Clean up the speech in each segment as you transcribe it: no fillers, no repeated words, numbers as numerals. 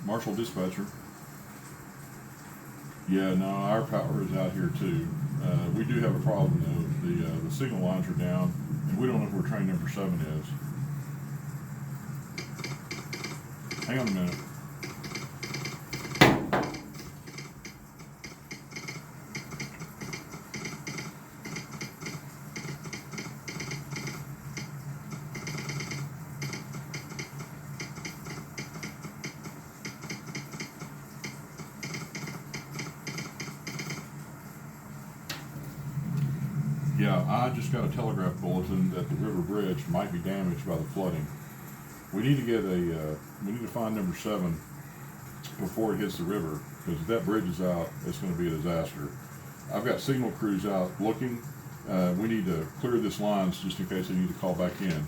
Marshall dispatcher. Yeah, no, our power is out here too. We do have a problem though. The signal lines are down, and we don't know where train number 7 is. Hang on a minute. Yeah, I just got a telegraph bulletin that the river bridge might be damaged by the flooding. We need to get we need to find number 7 before it hits the river, because if that bridge is out, it's going to be a disaster. I've got signal crews out looking. We need to clear this lines just in case they need to call back in.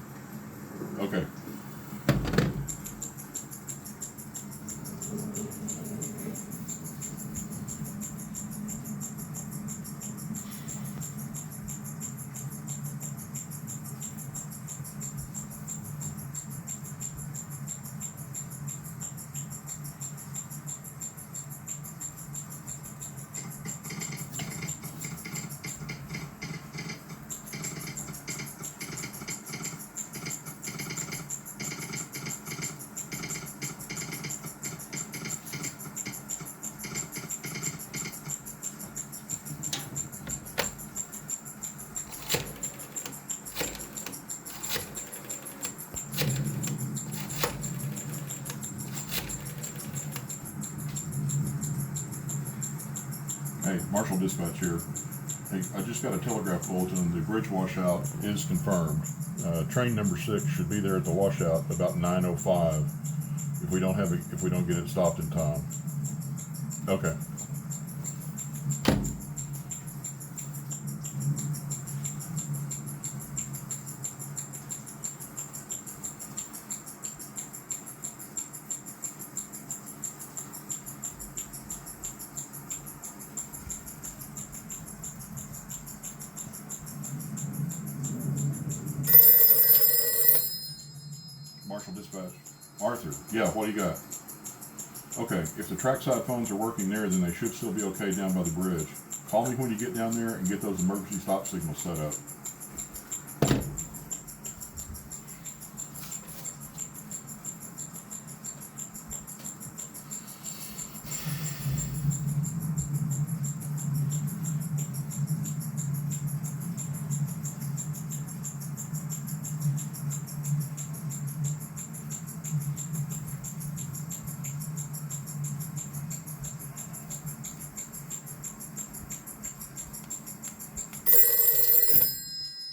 Okay. Hey, Marshall dispatch here. Hey, I just got a telegraph bulletin. The bridge washout is confirmed. Train number 6 should be there at the washout about 9:05 if we don't get it stopped in time. Okay. Marshall dispatch. Arthur, yeah, what do you got? Okay, if the trackside phones are working there, then they should still be okay down by the bridge. Call me when you get down there and get those emergency stop signals set up.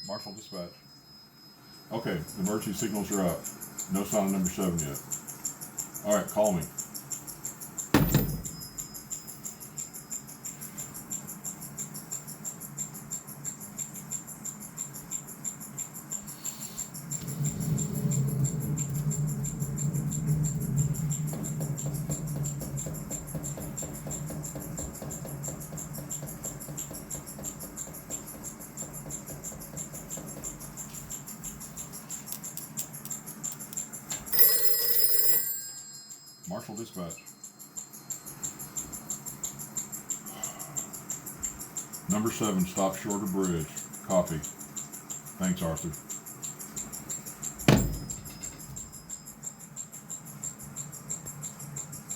Marshall dispatch. Okay, the emergency signals are up. No sign of number 7 yet. All right, call me. Marshall dispatch. Number 7, stop short of bridge. Copy. Thanks, Arthur.